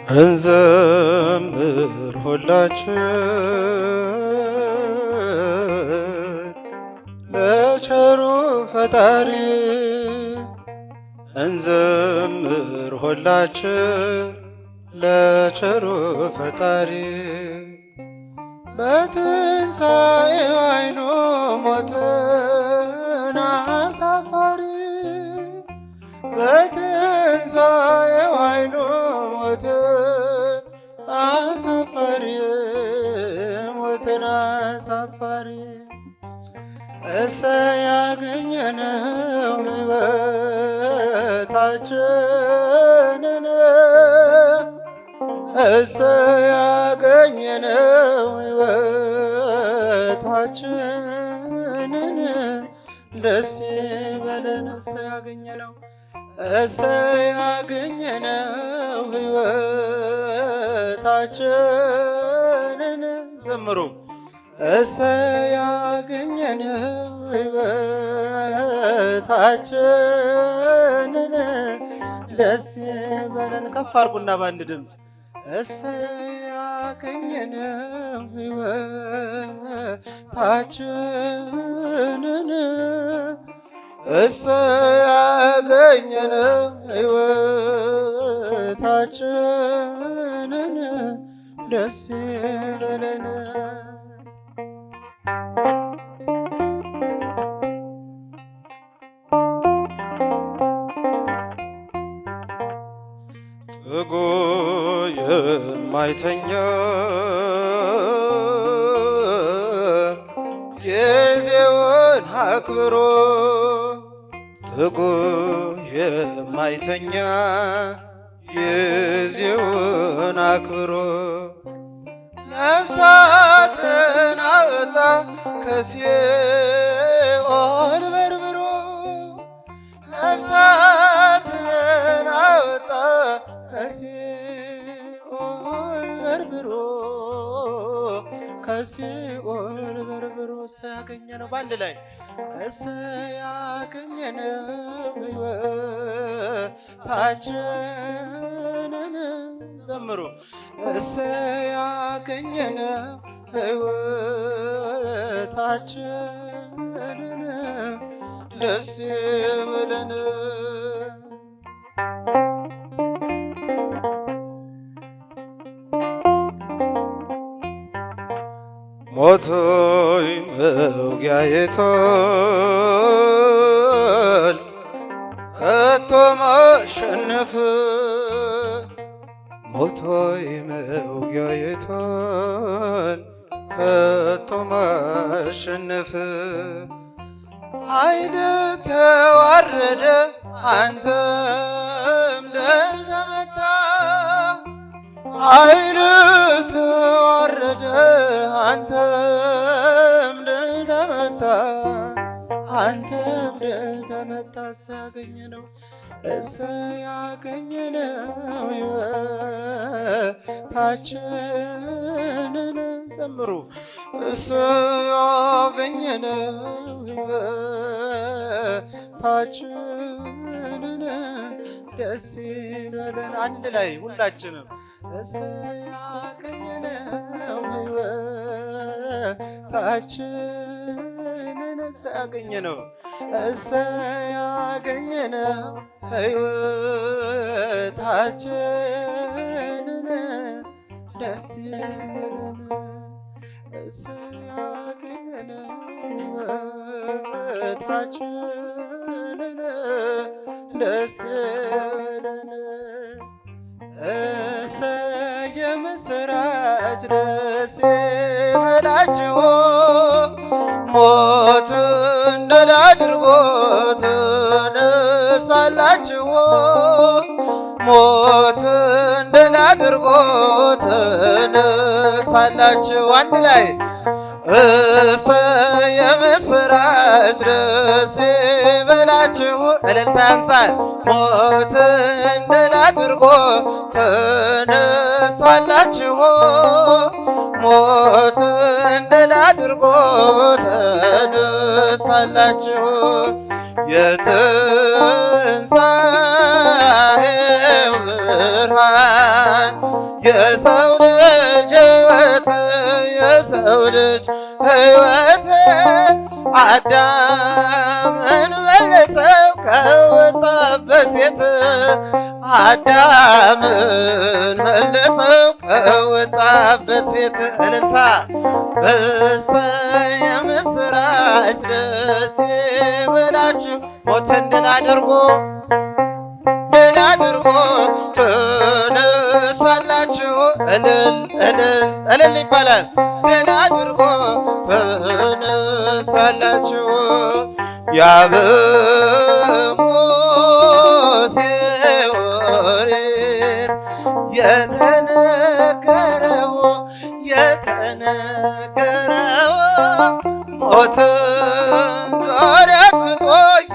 እንዘምር ሁላችን ለቸሩ ፈጣሪ እንዘምር ሁላችን ለቸሩ ፈጣሪ በትንሣኤው አይኑ ሞትን አሳፋሪ በትንሣኤው አይኑ ሞትን አሳፋሪ ሞትን አሳፋሪ እሰይ ያገኘነው ሕይወታችንን እሰይ ያገኘነው ሕይወታችንን ደስ ይበለን እሰይ ያገኘነው እሰይ ያገኘነው ሕይወታችንን ዘምሩ እሰይ ያገኘነው ሕይወታችንን ደስ ይበለን ከፍ አድርጉና በአንድ ድምፅ እሰይ ያገኘነው ሕይወታችንን እሰይ ያገኘነው ሕይወታችንን ደስ ይበለን ትጉ የማይተኛ ጊዜውን አክብሮ ትጉ የማይተኛ ጊዜውን አክብሮ ነፍሳትን አወጣ ከሲኦል በርብሮ ነፍሳትን አወጣ ከሲኦል በርብሮ ከሲኦል በርብሮ እሰይ ያገኘነው በአንድ ላይ እሰይ ያገኘነው ሕይወታችንን ዘምሩ እሰይ ያገኘነው ሕይወታችንን ደስ ይበለን ሞቶይ መውጊያዬቶል ከቶ ማሸነፍ ሞቶይ መውጊያዬቶል ከቶ ማሸነፍ ኃይል ተዋረደ አንተም ድል ተመታ ኃይል ተዋረደ አንተም ድል ተመታ አንተም ድል ተመታ እሰይ ያገኘነው እሰይ ያገኘነው ሕይወታችንን ዘምሩ እሰይ ያገኘነው ሕይወታችንን ደስ ይበለን አንድ ላይ ሁላችንም እሰይ ያገኘነው ሕይወታችንን እሰይ ያገኘነው እሰይ ያገኘነው ሕይወታችንን ደስ ይበለን እሰይ ያገኘነው ሕይወታችንን ደስ ይበለን እሰይ የምስራች ደስ ይበላችሁ ሞትን ድል አድርጎ ተነሳላችሁ ሞትን ድል አድርጎ ተነሳላችሁ አንድ ላይ እሰይ የምስራች ደስ ይበላችሁ እልልታ ያንሳል ሞትን ድል አድርጎ ተነሳላችሁ ሞትን ድል አድርጎ ተነሳላችሁ የትንሣኤው ብርሃን የሰው ልጅ ሕይወት የሰው ልጅ ሕይወት አዳምን መለሰው ከወጣበት ቤት አዳምን መለሰው ከወጣበት ቤት እልልታ እሰይ የምስራች ደስ ይበላችሁ ሞትን ድል አድርጎ ተነሳላችሁ እልል እልል እልል ይባላል ድል አድርጎ ተነሳላችሁ ያበሙሴ ኦሪት የተነገረው ሞትን ዛሬ አጥፍቶ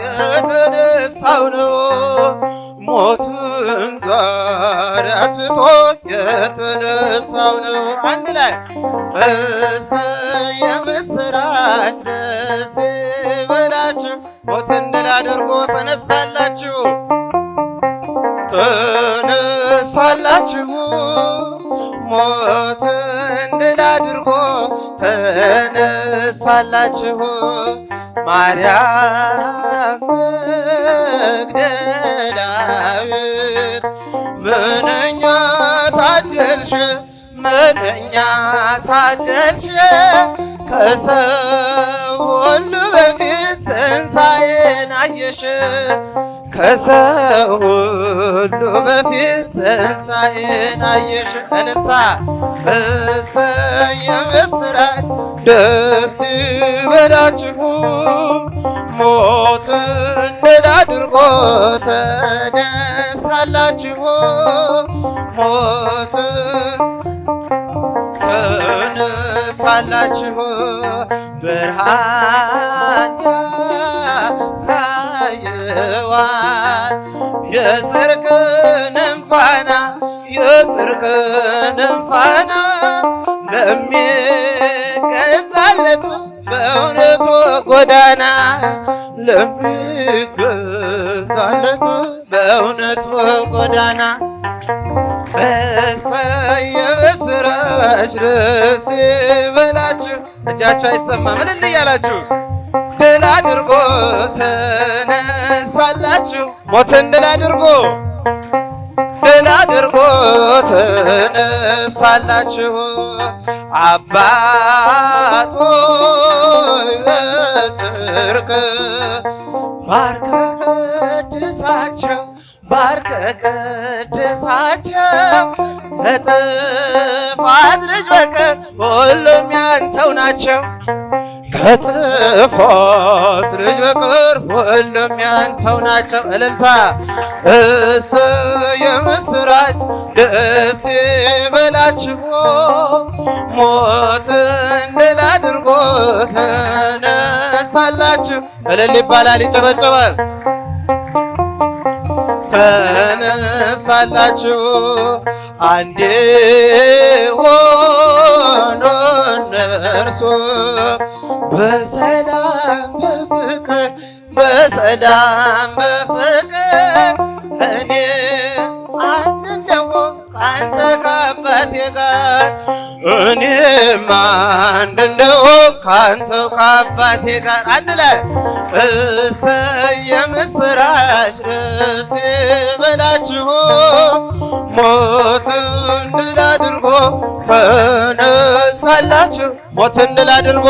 የተነሳው ነው ሞትን ዛሬ አጥፍቶ የተነሳው ነው። አንድ ላይ እሰይ የምስራች ደስ ይበላችሁ ሞትን ድል አድርጎ ተነሳላችሁ ሞትን ድል አድርጎ ተነሳላችሁ ማርያም መግደላዊት ምንኛ ታደልሽ ከሰው ሁሉ በፊት ትንሣኤን አየሽ ከሰው ሁሉ በፊት ትንሣኤን አየሽ እልልታ እሰይ የምስራች ደስ ይበላችሁ ሞትን ድል አድርጎ ተነሳላችሁ ሞትን ተነሳላችሁ ብርሃን ያሳየዋል የጽድቅንም ፋና ለሚገዛለቱ በእውነቱ ጎዳና ለሚገዛለቱ በእውነቱ ጎዳና እሰይ የምስራች ደስ ይበላችሁ እጃችሁ አይሰማም እልል እያላችሁ ድል አድርጎ ተነሳላችሁ ሞትን ድል አድርጎ ተነሳላችሁ አባት ሆይ በጽድቅ ባርከ ቀድሳቸው ከጥፋት ልጅ በቀር ሁሉም ያንተው ናቸው ከጥፋት ልጅ በቀር ሁሉም ያንተው ናቸው እልልታ እሰይ የምስራች ደስ ይበላችሁ ሞትን ድል አድርጎ ተነሳላችሁ እልል ይባላል ይጨበጨባል ተነሳላችሁ አንዴ ሆኖ እነርሱ በሰላም በፍቅር እኔ አንድ እንደሆንኩ ካንተ ከአባቴ ጋር እኔም አንድ እንደሆንኩ ካንተው ከአባቴ ጋር አንድ ላይ እሰይ የምስራች ደስ ይበላችሁ ሞትን ድል አድርጎ ተነሳላችሁ ሞትን ድል አድርጎ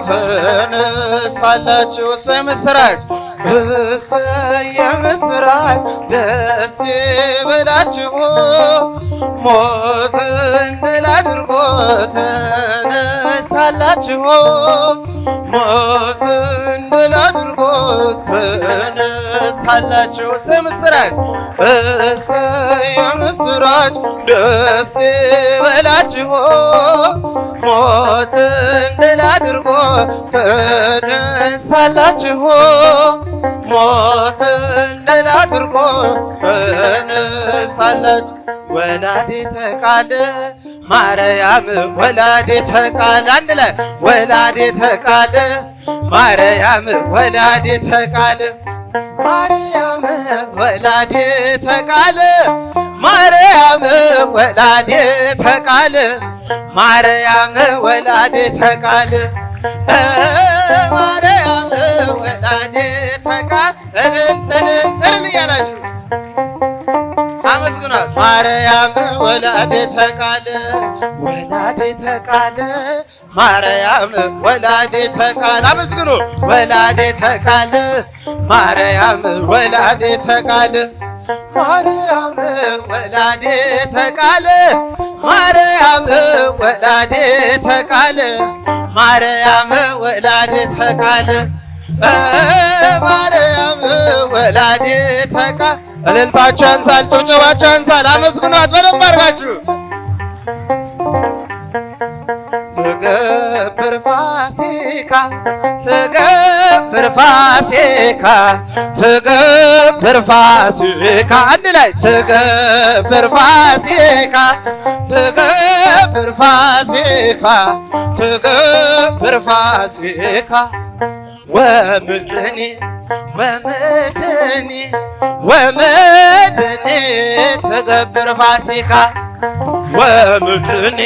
ተነሳላችሁ እሰይ ምስራች እሰይ የምስራች ደስ ይበላችሁ ሞትን ድል አድርጎ ተነሳላችሁ ሞትን ድል አድርጎ ተነሳላችሁ እሰይ ምስራች እሰይ የምስራች ደስ ይበላችሁ ሞትን ድል አድርጎ ተነሳላችሁ ሞትን ድል አድርጎ ተነሳላችሁ ወላዲተ ቃል ማርያም ወላዲተ ቃል አንድ ላይ ወላዲተ ቃል ማርያም ወላዲተ ቃል ማርያም ወላዲተ ቃል ማርያም ወላዲተ ቃል ማርያም ወላዲተ ቃል ማርያም ወላዲተ ቃል እልል እያላችሁ አመስግኗት። ማርያም ወላዲተ ቃል ወላዲተ ቃል ማርያም ወላዲተ ቃል አመስግኑ። ወላዲተ ቃል ማርያም ወላዲተ ቃል ማርያም ወላዲተ ቃል ማርያም ወላዲተ ቃል ማርያም ወላዲተ ቃል ማርያም ወላዲተ ቃል እልልታችሁ ያንሳል፣ ጭብጨባችሁ ያንሳል። አመስግኗት በደንብ አድርጋችሁ። ትገብር ፋሲካ ትገብር ፋሲካ ትገብር ፋሲካ አንድ ላይ ትገብር ፋሲካ ትገብር ፋሲካ ትገብር ፋሲካ ወምድኒ ወምድኒ ወምድኒ ትገብር ፋሲካ ወምድኒ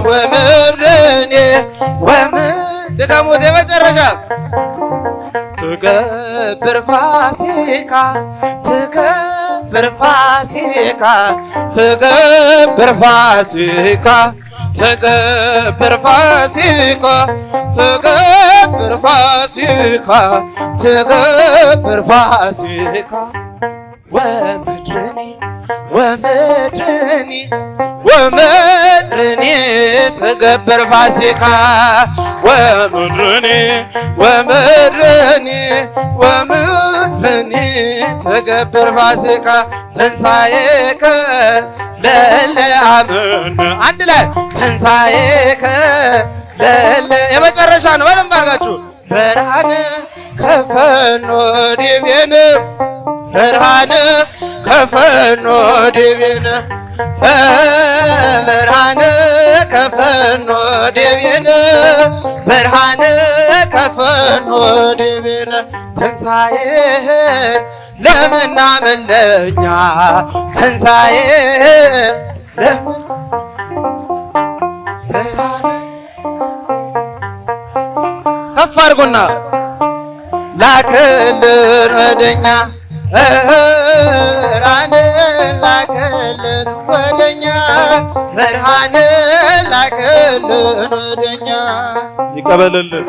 ወምድኒ ድገሙት የመጨረሻ ትገብር ፋሲካ ትገብር ፋሲካ ትገብር ፋሲካ ትገብር ፋሲካ ትገብር ፋሲካ ትገብር ፋሲካ ወምድኒ ወምድኒ ወምድኒ ትገብር ፋሲካ ወምድኒ ወምድኒ ወምድኒ ትገብር ፋሲካ ትንሣኤከ ለእለ አመነ አንድ ላይ ትንሣኤከ ለእለ የመጨረሻ ነው። በደንብ አድርጋችሁ ብርሃነ ከፈኖ ዲቤነ ብርሃነ ከፈኖ ዲቤነ ብርሃነ ከፈኖ ዲቤነ ብርሃነ ከፈኖ ዲቤነ ትንሣኤህን ለምናምን ለእኛ ትንሣኤህን ለምን ብርሃነ ከፍ አድርጉና ላክልን ወደኛ ብርሃን ላክልን ወደኛ ብርሃን ላክልን ወደኛ ይቀበልልን።